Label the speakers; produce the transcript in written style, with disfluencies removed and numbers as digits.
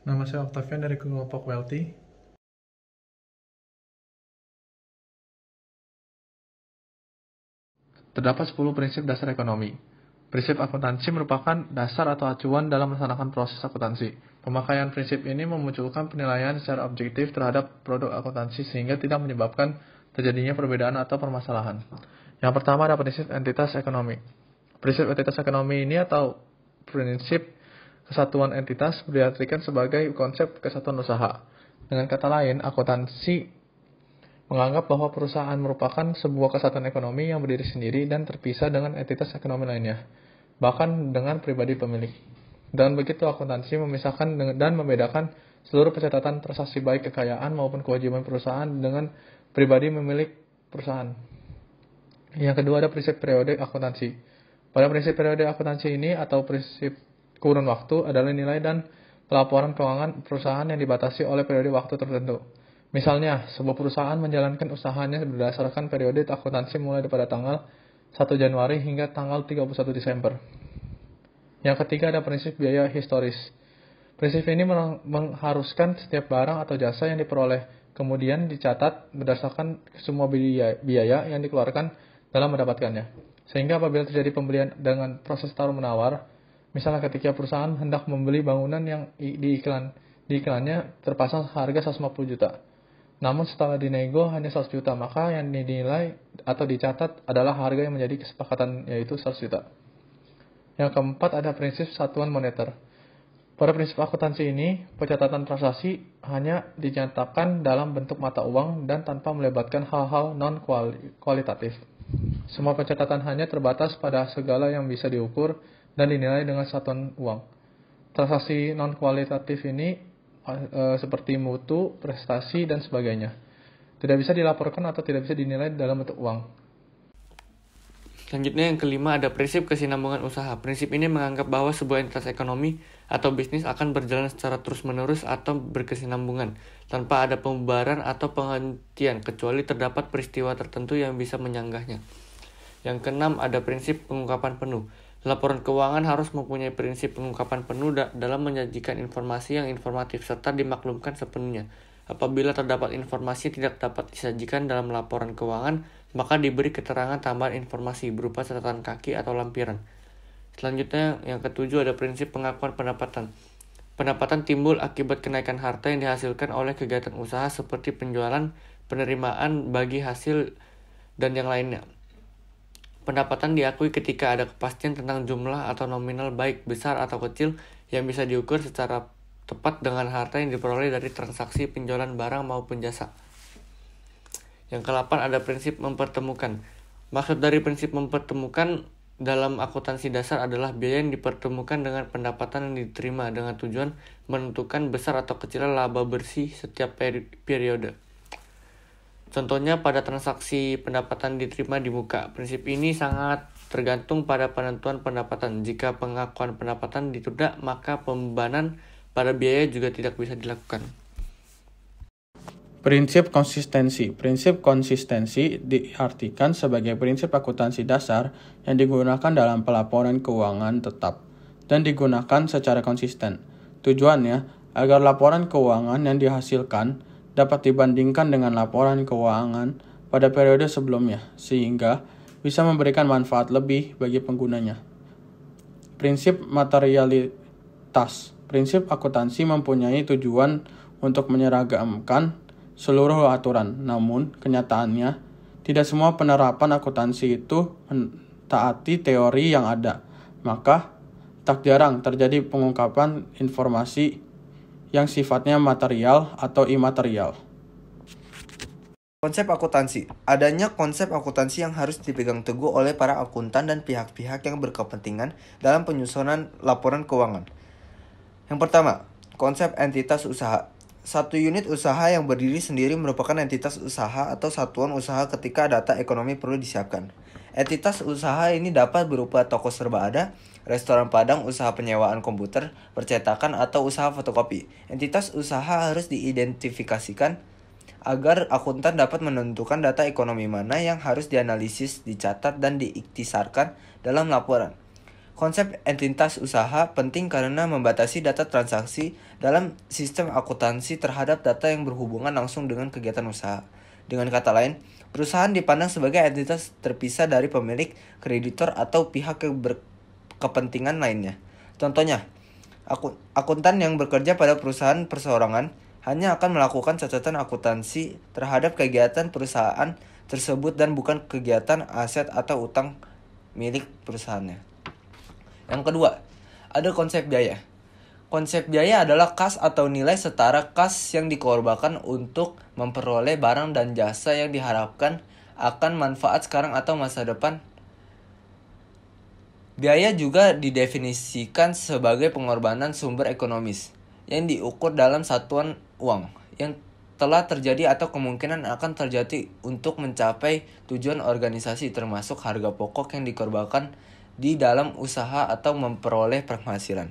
Speaker 1: Nama saya Octavian dari kelompok Wealthy. Terdapat 10 prinsip dasar ekonomi. Prinsip akuntansi merupakan dasar atau acuan dalam melaksanakan proses akuntansi. Pemakaian prinsip ini memunculkan penilaian secara objektif terhadap produk akuntansi sehingga tidak menyebabkan terjadinya perbedaan atau permasalahan. Yang pertama ada prinsip entitas ekonomi. Prinsip entitas ekonomi ini atau prinsip kesatuan entitas diartikan sebagai konsep kesatuan usaha. Dengan kata lain, akuntansi menganggap bahwa perusahaan merupakan sebuah kesatuan ekonomi yang berdiri sendiri dan terpisah dengan entitas ekonomi lainnya, bahkan dengan pribadi pemilik. Dengan begitu, akuntansi memisahkan dan membedakan seluruh pencatatan transaksi baik kekayaan maupun kewajiban perusahaan dengan pribadi pemilik perusahaan. Yang kedua ada prinsip periode akuntansi. Pada prinsip periode akuntansi ini atau prinsip kurun waktu adalah nilai dan pelaporan keuangan perusahaan yang dibatasi oleh periode waktu tertentu. Misalnya, sebuah perusahaan menjalankan usahanya berdasarkan periode akuntansi mulai pada tanggal 1 Januari hingga tanggal 31 Desember. Yang ketiga ada prinsip biaya historis. Prinsip ini mengharuskan setiap barang atau jasa yang diperoleh kemudian dicatat berdasarkan semua biaya yang dikeluarkan dalam mendapatkannya. Sehingga apabila terjadi pembelian dengan proses tawar-menawar, misalnya ketika perusahaan hendak membeli bangunan yang di iklannya terpasang harga 150 juta. Namun setelah dinego hanya 100 juta, maka yang dinilai atau dicatat adalah harga yang menjadi kesepakatan yaitu 100 juta. Yang keempat ada prinsip satuan moneter. Pada prinsip akuntansi ini, pencatatan transaksi hanya dinyatakan dalam bentuk mata uang dan tanpa melibatkan hal-hal non-kualitatif. Semua pencatatan hanya terbatas pada segala yang bisa diukur dan dinilai dengan satuan uang. Transaksi non-kualitatif ini seperti mutu, prestasi, dan sebagainya tidak bisa dilaporkan atau tidak bisa dinilai dalam bentuk uang.
Speaker 2: Selanjutnya yang kelima ada prinsip kesinambungan usaha. Prinsip ini menganggap bahwa sebuah entitas ekonomi atau bisnis akan berjalan secara terus-menerus atau berkesinambungan tanpa ada pembubaran atau penghentian kecuali terdapat peristiwa tertentu yang bisa menyanggahnya. Yang keenam ada prinsip pengungkapan penuh. Laporan keuangan harus mempunyai prinsip pengungkapan penuh dalam menyajikan informasi yang informatif serta dimaklumkan sepenuhnya. Apabila terdapat informasi yang tidak dapat disajikan dalam laporan keuangan, maka diberi keterangan tambahan informasi berupa catatan kaki atau lampiran. Selanjutnya yang ketujuh ada prinsip pengakuan pendapatan. Pendapatan timbul akibat kenaikan harta yang dihasilkan oleh kegiatan usaha seperti penjualan, penerimaan bagi hasil, dan yang lainnya. Pendapatan diakui ketika ada kepastian tentang jumlah atau nominal baik besar atau kecil yang bisa diukur secara tepat dengan harta yang diperoleh dari transaksi penjualan barang maupun jasa. Yang ke-8 ada prinsip mempertemukan. Maksud dari prinsip mempertemukan dalam akuntansi dasar adalah biaya yang dipertemukan dengan pendapatan yang diterima dengan tujuan menentukan besar atau kecilnya laba bersih setiap periode. Contohnya pada transaksi pendapatan diterima di muka. Prinsip ini sangat tergantung pada penentuan pendapatan. Jika pengakuan pendapatan ditunda, maka pembebanan pada biaya juga tidak bisa dilakukan.
Speaker 3: Prinsip konsistensi. Prinsip konsistensi diartikan sebagai prinsip akuntansi dasar yang digunakan dalam pelaporan keuangan tetap dan digunakan secara konsisten. Tujuannya agar laporan keuangan yang dihasilkan dapat dibandingkan dengan laporan keuangan pada periode sebelumnya, sehingga bisa memberikan manfaat lebih bagi penggunanya. Prinsip materialitas. Prinsip akuntansi mempunyai tujuan untuk menyeragamkan seluruh aturan, namun kenyataannya tidak semua penerapan akuntansi itu mentaati teori yang ada, maka tak jarang terjadi pengungkapan informasi yang sifatnya material atau imaterial.
Speaker 4: Konsep akuntansi. Adanya konsep akuntansi yang harus dipegang teguh oleh para akuntan dan pihak-pihak yang berkepentingan dalam penyusunan laporan keuangan. Yang pertama, konsep entitas usaha. Satu unit usaha yang berdiri sendiri merupakan entitas usaha atau satuan usaha ketika data ekonomi perlu disiapkan. Entitas usaha ini dapat berupa toko serba ada, restoran padang, usaha penyewaan komputer, percetakan, atau usaha fotokopi. Entitas usaha harus diidentifikasikan agar akuntan dapat menentukan data ekonomi mana yang harus dianalisis, dicatat, dan diiktisarkan dalam laporan. Konsep entitas usaha penting karena membatasi data transaksi dalam sistem akuntansi terhadap data yang berhubungan langsung dengan kegiatan usaha. Dengan kata lain, perusahaan dipandang sebagai entitas terpisah dari pemilik, kreditor, atau pihak yang berkepentingan lainnya. Contohnya, akuntan yang bekerja pada perusahaan perseorangan hanya akan melakukan catatan akuntansi terhadap kegiatan perusahaan tersebut dan bukan kegiatan aset atau utang milik perusahaannya. Yang kedua, ada konsep biaya. Konsep biaya adalah kas atau nilai setara kas yang dikorbankan untuk memperoleh barang dan jasa yang diharapkan akan manfaat sekarang atau masa depan. Biaya juga didefinisikan sebagai pengorbanan sumber ekonomis yang diukur dalam satuan uang yang telah terjadi atau kemungkinan akan terjadi untuk mencapai tujuan organisasi, termasuk harga pokok yang dikorbankan di dalam usaha atau memperoleh penghasilan.